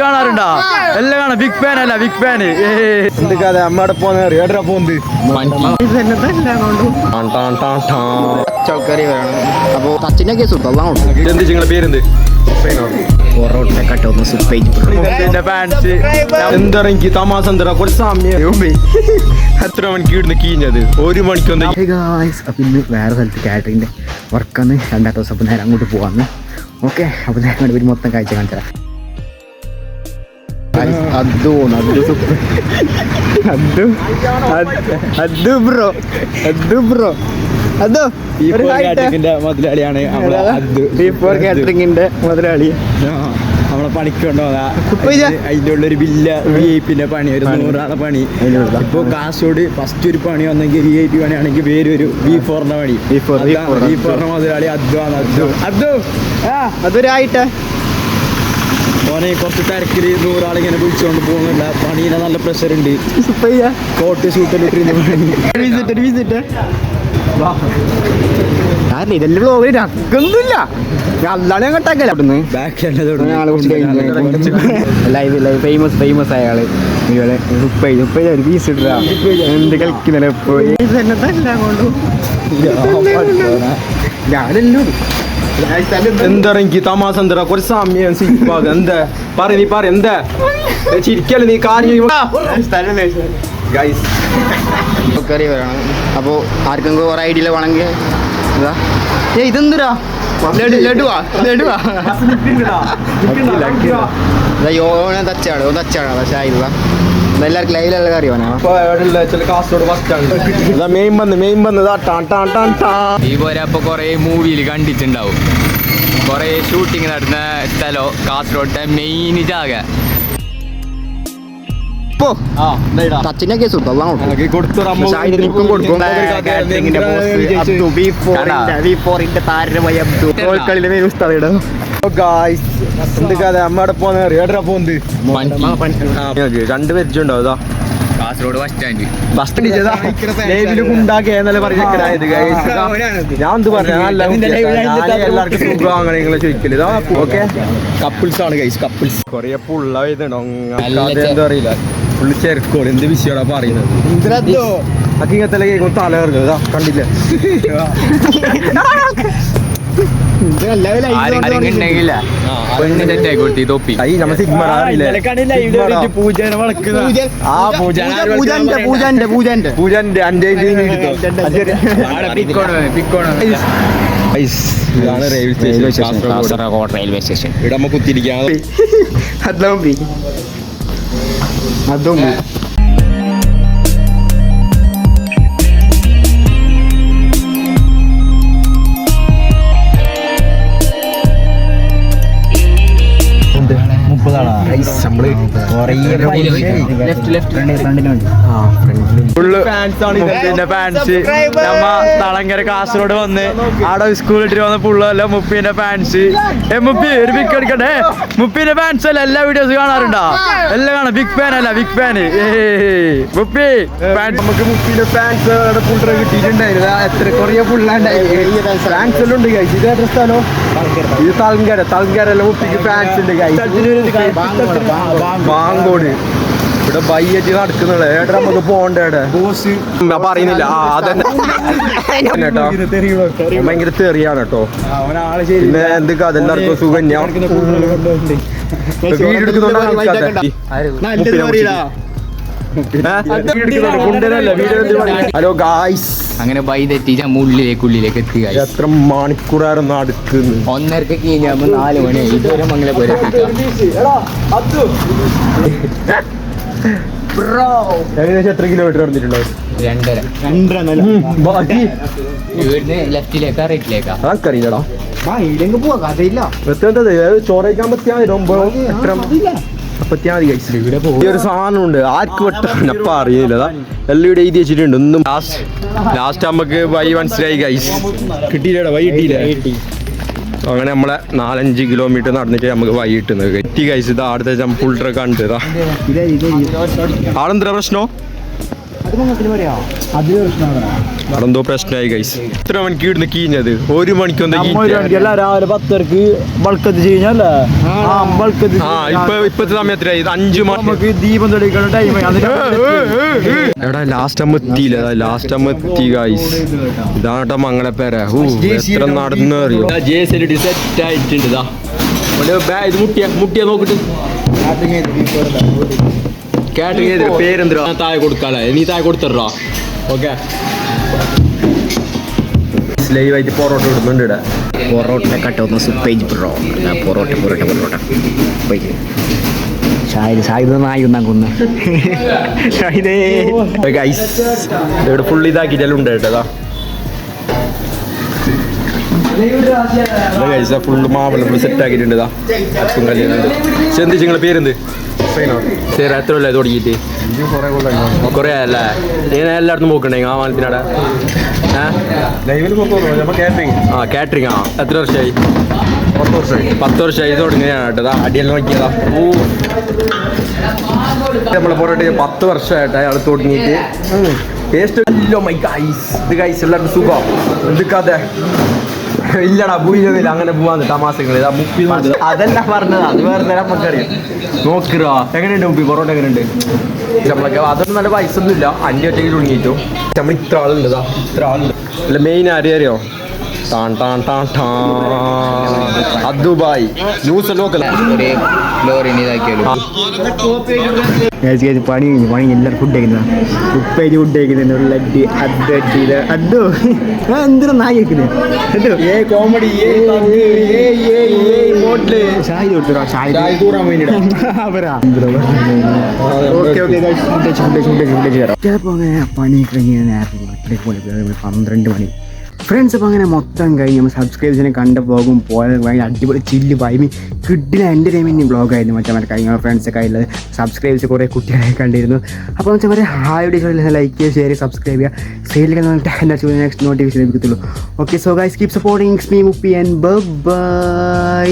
കാണാറുണ്ടോ? എല്ലാം കാണാം. ബിഗ് ഫാൻ അല്ല, ബിഗ് ഫാന്. എന്തൊക്കെ അമ്മയുടെ പോകുന്നത് ഏടരാ പോകുന്നത്? അപ്പൊ സച്ചിന്റെ കേസ് എന്ത് നിങ്ങളെ പേരെന്ത്? എന്തെനിക്ക് തമാശ എന്താ കുറച്ച് സമയം എത്ര മണിക്ക് ഇടുന്ന് കീഞ്ഞത്? 1 മണിക്കൊന്ന്. അപ്പൊ ഇന്ന് വേറെ സ്ഥലത്ത് കാറ്ററിങ്ങിന്റെ വർക്കാണ്. രണ്ടാമത്തെ ദിവസം അപ്പൊ നേരെ അങ്ങോട്ട് പോവാന്ന്. ഓക്കെ, അപ്പൊ നേരെ ഒരു മൊത്തം കാഴ്ച കാണിച്ചു തരാം. മുതലാളിയാണ് കാറ്ററിങ്ങിന്റെ മുതലാളി. നമ്മളെ പണിക്കുണ്ടോ അതിൻ്റെ ഉള്ളൊരു VIP പണി, ഒരു 100 ആളെ പണി. ഇപ്പൊ കാസർഗോഡ് ഫസ്റ്റ് ഒരു പണി വന്നെങ്കിൽ VIP പണിയാണെങ്കിൽ വേറൊരു V4ന്റെ പണി. V4ന്റെ മുതലാളി അതൊരായിട്ട് ഓനെ കുറച്ച് തിരക്കില് 100 ആളിങ്ങനെ വിളിച്ചുകൊണ്ട് പോകുന്നുണ്ട്. പണിയിലെ നല്ല പ്രഷർ ഉണ്ട്. കോട്ട് സൂട്ടിലിട്ടിരുന്ന കാരണം ഇതെല്ലാം ബ്ലോഗിൽ അക്കൊന്നുമില്ല. അല്ലാതെ ഞാൻ കട്ടാക്കല അവിടുന്ന് ലൈവ് ഫേമസ് ആയ ആള് മുപ്പത് ഒരു പീസ് ഇട്ടാ എന്ത് കളിക്കുന്നല്ലേ ഞാനെല്ലാം എന്തെനിക്ക് തമാശ എന്താ കുറച്ച് സമയം എന്താ നീ പറ എന്താ ചിരിക്കല്ലേ നീ കാര്യം. അപ്പോ ആർക്കെങ്കിലും കുറെ ഐഡിയ വേണമെങ്കിൽ ഇതെന്തുരാ ലഡുവാ തച്ചാണ് പക്ഷേ ആയില്ല. എല്ലാവർക്കും ലൈവിലുള്ള അറിയാനാ. ഈ പോലെ അപ്പൊ കൊറേ മൂവിയിൽ കണ്ടിട്ടുണ്ടാവും. കൊറേ ഷൂട്ടിങ് നടന്ന സ്ഥലം കാസർഗോഡത്തെ മെയിൻ ജാഗ. സച്ചിന്റെ കേസ് അമ്മയുടെ പോകുന്നത് ഏടരാ പോകുന്നത്? 2 പേരുണ്ടോ? അതാ കാസർഗോഡ് ബസ് സ്റ്റാൻഡ് ഉണ്ടാക്കിയെന്നല്ലേ പറഞ്ഞത്. ഞാൻ എന്ത് പറഞ്ഞു എല്ലാവർക്കും സുഖം അങ്ങനെ നിങ്ങളെ ചോദിക്കല്. ഇതാ ഓക്കെ കപ്പിൾസ് ആണ് ഗൈസ്. കപ്പിൾസ് കൊറേ പുള്ള ഇതുണ്ടോ എന്താ അറിയില്ല. പുള്ളി ചെറുക്കോട് എന്ത് വിഷയമാ പറയുന്നത്? അക്കിങ്ങത്തല്ലേ കേൾക്കും തല കയറുന്നത്. കണ്ടില്ലേ? Kasaragod railway station. ഇവിടെ നമ്മ കുത്തിരിക്കാൻ തളങ്കര കാസർഗോഡ് വന്ന് ആടെ സ്കൂളിട്ട് വന്ന പുള്ളല്ല മുപ്പിന്റെ ഫാൻസ്. മുപ്പി ഒരു പിക്ക് എടുക്കട്ടെ. മുപ്പിന്റെ ഫാൻസ് അല്ല എല്ലാ വീഡിയോസ് കാണാറുണ്ടോ? എല്ലാം കാണാം. ബിഗ് ഫാൻ അല്ല, ബിഗ് ഫാന്. മുപ്പി നമുക്ക് മുപ്പിന്റെ ഫാൻസ് പുള്ളറ കിട്ടിയിട്ടുണ്ടായിരുന്നു. എത്ര കൊറിയ പുള്ളാണ്ടായിരുന്നു. ഫാൻസ് എല്ലാം ഉണ്ട് ഗൈസ്. ഇത് എത്ര സ്ഥലം? ഇത് തളങ്കര മുപ്പിക്ക് ഫാൻസ് ഉണ്ട് ഗൈസ്. ബാങ്കോട് ഇവിടെ ബയ്യറ്റ് നടക്കുന്നുള്ളു. ഏട്ടാ നമുക്ക് പോണ്ടേ പറയുന്നില്ല. അതന്നെ ഭയങ്കര തെറിയാണ് കേട്ടോ. പിന്നെ എന്തൊക്കെ അതെല്ലാവർക്കും സുഖന്യ വീട് എടുക്കുന്നുണ്ടോ? ഹലോ ഗായ്സ്, അങ്ങനെ ബൈ തെറ്റി ഉള്ളിലേക്ക് എത്തി. എത്ര മണിക്കൂറായിരുന്നു അടുക്കുന്നു? 1:30 കഴിഞ്ഞാൽ 4 മണി. ഇതുവരെ മംഗലെ പോലെ ഏകദേശം എത്ര കിലോമീറ്റർ നടന്നിട്ടുണ്ടാവും? 2.5. ഇവിടുന്ന് ലെഫ്റ്റിലേക്കാ റൈറ്റിലേക്കാ അതൊക്കറിയില്ലടാ. ചോറയ്ക്കാൻ പറ്റിയാൽ ഈ ഒരു സാധനം ഉണ്ട്. ആർക്ക് വെട്ടപ്പ അറിയില്ല. എല്ലാം ഇവിടെ എഴുതി വെച്ചിട്ടുണ്ട്. ഒന്നും ലാസ്റ്റ് നമുക്ക് വൈ മനസ്സിലായി ഗൈസ്. കിട്ടിയില്ലടാ, വൈ കിട്ടിയില്ല. അങ്ങനെ നമ്മളെ 4-5 കിലോമീറ്റർ നടന്നിട്ട് നമുക്ക് വൈ കിട്ടുന്നത് എത്തി ഗൈസ്. ഇത് ആടുത്തെ ഫുൾ ട്രക്ക് കണ്ടതാ. ആളെന്താ പ്രശ്നം? അതെന്തോ പ്രശ്നമായി ഗൈസ്. എത്ര മണിക്ക് ഇടുന്ന് കീഞ്ഞത്? 1 മണിക്കൊന്നും രാവിലെ 10 ബൾക്കത്ത് കഴിഞ്ഞല്ലേ ഇപ്പത്തെ സമയത്ത് 5 മണി നമുക്ക് ദീപം തെളിയിക്കുന്ന ടൈം. എടാ ലാസ്റ്റ് അമ്മ എത്തിയില്ല. ലാസ്റ്റ് അമ്മ എത്തി ഗൈസ്. ഇതാട്ടോ മംഗളപ്പേര. എത്ര നടന്നു അറിയോ? സെറ്റ് ആയിട്ടുണ്ട്. ഇത് മുട്ടിയ നോക്കിട്ട് കാറ്ററിംഗ് പേരെന്തോ താഴെ കൊടുക്കാല്ലേ? നീ താഴെ കൊടുത്തോ. ഓക്കെ ലൈവായിട്ട് പൊറോട്ട ഇടുന്നുണ്ട് ഇവിടെ. പൊറോട്ട കട്ടൊന്ന് സുപ്പേജ് ബ്രോ. പൊറോട്ട ഷാഹിദ് നായി ഉണ്ടാക്കുന്നു. ഷാഹിദേ ഗൈസ് ഇവിടെ ഫുൾ ഇതാക്കിയിട്ടെല്ലാം ഉണ്ട് കേട്ടോ. ഫുള്ള് മാവെല്ലാം ഫുൾ സെറ്റ് ആക്കിയിട്ടുണ്ട്. അപ്പം കല്യാണുണ്ട്. ശ്രദ്ധിച്ച് നിങ്ങളെ പേരെന്ത്? ശരി, എത്ര കൊല്ലം തുടങ്ങിയിട്ട്? കുറേ അല്ലേ? ഇങ്ങനെ എല്ലായിടത്തും നോക്കണ്ടേ ആ മാനത്തിനടെ? കാറ്ററിംഗ്. എത്ര വർഷമായി? 10 വർഷമായി തുടങ്ങിയാണ് കേട്ടോ. അടിയെല്ലാം നോക്കിയതാ. നമ്മളെ പൊറോട്ട 10 വർഷമായിട്ട് അയാൾ തുടങ്ങിയിട്ട് ടേസ്റ്റ്. ഇത് ഗൈസ് എല്ലാവർക്കും സുഖം. എന്തൊക്കെ ഇല്ലടാ ഭൂമിയില്ല അങ്ങനെ പോവാന്ന് തമാസകൾ. അതല്ല പറഞ്ഞത്, അത് വേറെ നേരം നമുക്കറിയാം. നോക്കിറോ എങ്ങനെയുണ്ട് മുപ്പി പൊറോട്ട എങ്ങനെയുണ്ട്? നമ്മളൊക്കെ അതൊന്നും നല്ല പൈസ ഒന്നും ഇല്ല. 5 ഒറ്റയ്ക്ക് തുടങ്ങിയിട്ടു. നമ്മൾ ഇത്ര ആളുണ്ട്. ഇത്ര ആളുണ്ട്. അല്ല മെയിൻ അറിയോ? ദുബായ് ന്യൂസ് നോക്കല പണി എല്ലാവരും ഫുഡ് കഴിക്കുന്നത്. ഉപ്പേജ് ഫുഡ് കഴിക്കുന്നുണ്ട്. ലഡ്ഡി അദ്ദോ എന്തിനാ നായി വെക്കുന്നത്? കോമഡി ഷായി കൊടുത്തോ. ഷായി ചിലപ്പോൾ അങ്ങനെ പണി കഴിഞ്ഞ് നേരത്തെ പോലെ 12 മണി ഫ്രണ്ട്സ്. അപ്പോൾ അങ്ങനെ മൊത്തം കഴിഞ്ഞ് നമ്മൾ സബ്സ്ക്രൈബേഴ്സിനെ കണ്ട പോകും പോയത് ഭയങ്കര അടിപൊളി ചില്ല് വൈമി കിഡിലെ എൻ്റർടൈൻമെൻറ്റ് ബ്ലോഗായിരുന്നു. മറ്റേ കഴിഞ്ഞ ഫ്രണ്ട്സൊക്കെ ആയിട്ടുള്ളത് സബ്സ്ക്രൈബേഴ്സ് കുറേ കുട്ടികളെ കണ്ടിരുന്നു. അപ്പോൾ വെച്ചാൽ മറ്റേ ഹായ് വീഡിയോസ് ലൈക്ക് ചെയ്യുക, ഷെയർ ചെയ്യുക, സബ്സ്ക്രൈബ് ചെയ്യുക. സൈഡിൽ നെക്സ്റ്റ് നോട്ടിഫിക്കേഷൻ ലഭിക്കത്തുള്ളൂ. Okay, so guys keep supporting me മുപ്പി ആൻഡ് ബൈ.